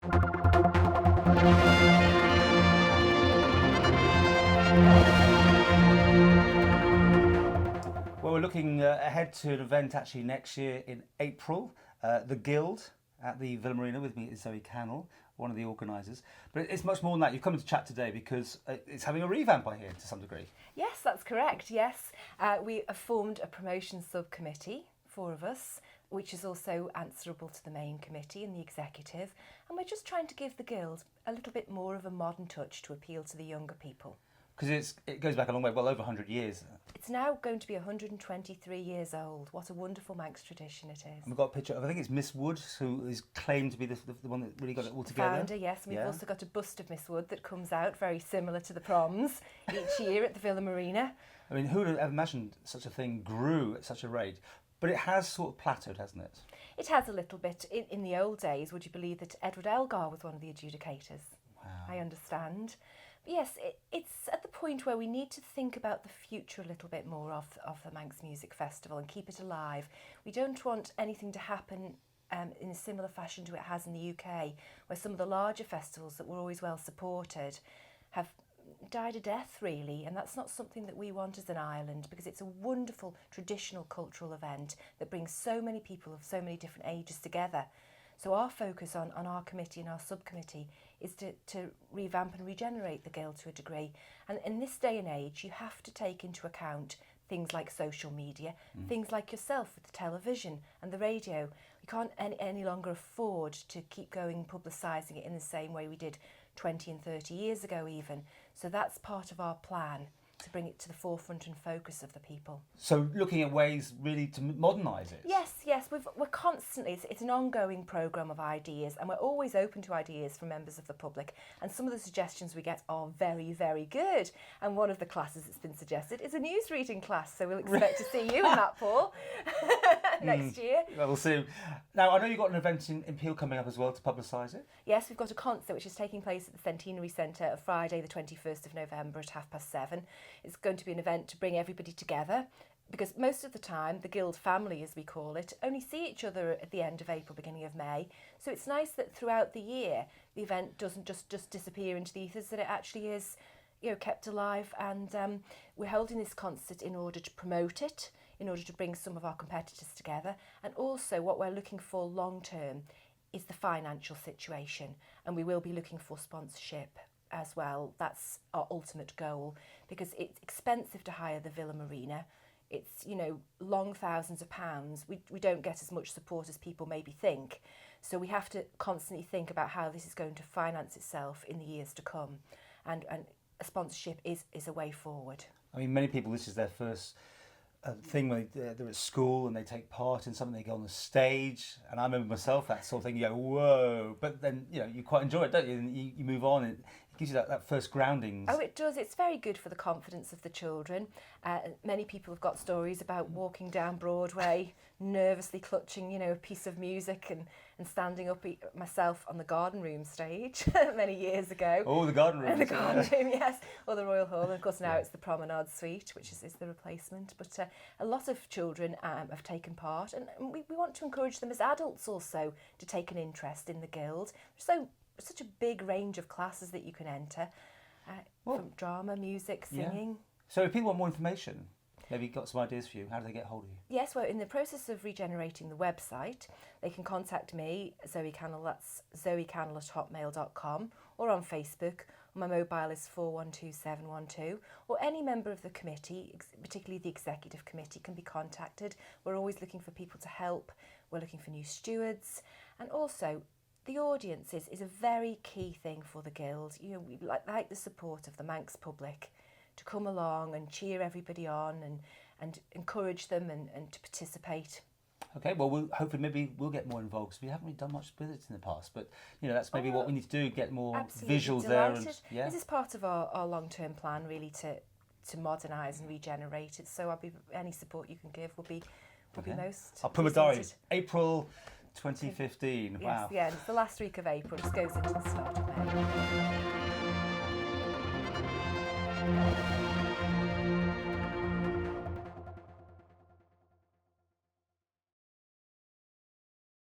Well, we're looking ahead to an event actually next year in April, the Guild at the Villa Marina. With me is Zoë Cannell, one of the organisers. But it's much more than that. You've come to chat today because it's having a revamp, I hear, to some degree. Yes, that's correct, yes. We have formed a promotion subcommittee, 4 of us, which is also answerable to the main committee and the executive. And we're just trying to give the Guild a little bit more of a modern touch to appeal to the younger people. Because it goes back a long way, well over 100 years. It's now going to be 123 years old. What a wonderful Manx tradition it is. And we've got a picture of, I think it's Miss Wood, who is claimed to be the one that really got it all together. Founder, yes. And we've also got a bust of Miss Wood that comes out very similar to the proms each year at the Villa Marina. I mean, who would have ever imagined such a thing grew at such a rate? But it has sort of plateaued, hasn't it? It has a little bit. In the old days, would you believe that Edward Elgar was one of the adjudicators? Wow. I understand. But yes, it's at the point where we need to think about the future a little bit more of the Manx Music Festival and keep it alive. We don't want anything to happen in a similar fashion to it has in the UK, where some of the larger festivals that were always well supported have died a death, really, and that's not something that we want as an island, because it's a wonderful traditional cultural event that brings so many people of so many different ages together. So our focus on our committee and our subcommittee is to revamp and regenerate the Guild to a degree. And in this day and age, you have to take into account things like social media, things like yourself with the television and the radio. We can't any longer afford to keep going publicising it in the same way we did 20 and 30 years ago even. So that's part of our plan, to bring it to the forefront and focus of the people. So looking at ways really to modernise it. Yes, we're constantly, it's an ongoing programme of ideas, and we're always open to ideas from members of the public, and some of the suggestions we get are very, very good. And one of the classes that's been suggested is a news reading class, so we'll expect to see you in that, Paul, next year. Well, we'll see. Now, I know you've got an event in Peel coming up as well to publicise it. Yes, we've got a concert which is taking place at the Centenary Centre on Friday the 21st of November at 7:30. It's going to be an event to bring everybody together, because most of the time the Guild family, as we call it, only see each other at the end of April, beginning of May. So it's nice that throughout the year the event doesn't just disappear into the ethers, that it actually is, kept alive. And we're holding this concert in order to promote it, in order to bring some of our competitors together, and also what we're looking for long term is the financial situation, and we will be looking for sponsorship as well. That's our ultimate goal, because it's expensive to hire the Villa Marina. It's, long thousands of pounds. We don't get as much support as people maybe think. So we have to constantly think about how this is going to finance itself in the years to come. And a sponsorship is a way forward. I mean, many people, this is their first thing when they're at school and they take part in something, they go on the stage. And I remember myself, that sort of thing, you go, whoa. But then, you quite enjoy it, don't you? And you move on. It gives you that first grounding. Oh, it does. It's very good for the confidence of the children. Many people have got stories about walking down Broadway, nervously clutching, a piece of music and standing up myself on the garden room stage many years ago. Oh, the garden room. The garden room, yes. Or the Royal Hall. And of course, now it's the Promenade Suite, which is the replacement. But a lot of children have taken part. And we want to encourage them as adults also to take an interest in the Guild. Such a big range of classes that you can enter, from drama, music, singing. Yeah. So if people want more information, maybe got some ideas for you, how do they get hold of you? Yes, we're in the process of regenerating the website. They can contact me, Zoë Cannell, that's zoecannell@hotmail.com, or on Facebook. My mobile is 412712, or any member of the committee, particularly the executive committee, can be contacted. We're always looking for people to help. We're looking for new stewards, and also the audience is a very key thing for the Guild. We like the support of the Manx public to come along and cheer everybody on and encourage them and to participate. Okay, well, hopefully maybe we'll get more involved, because we haven't really done much with it in the past. But, that's maybe what we need to do, get more visuals delighted. there. This is part of our long-term plan, really, to modernise and regenerate it. So any support you can give will be most I'll put my diary. April 2015. Yes, wow. Yeah, it's the last week of April. It just goes into the start of May.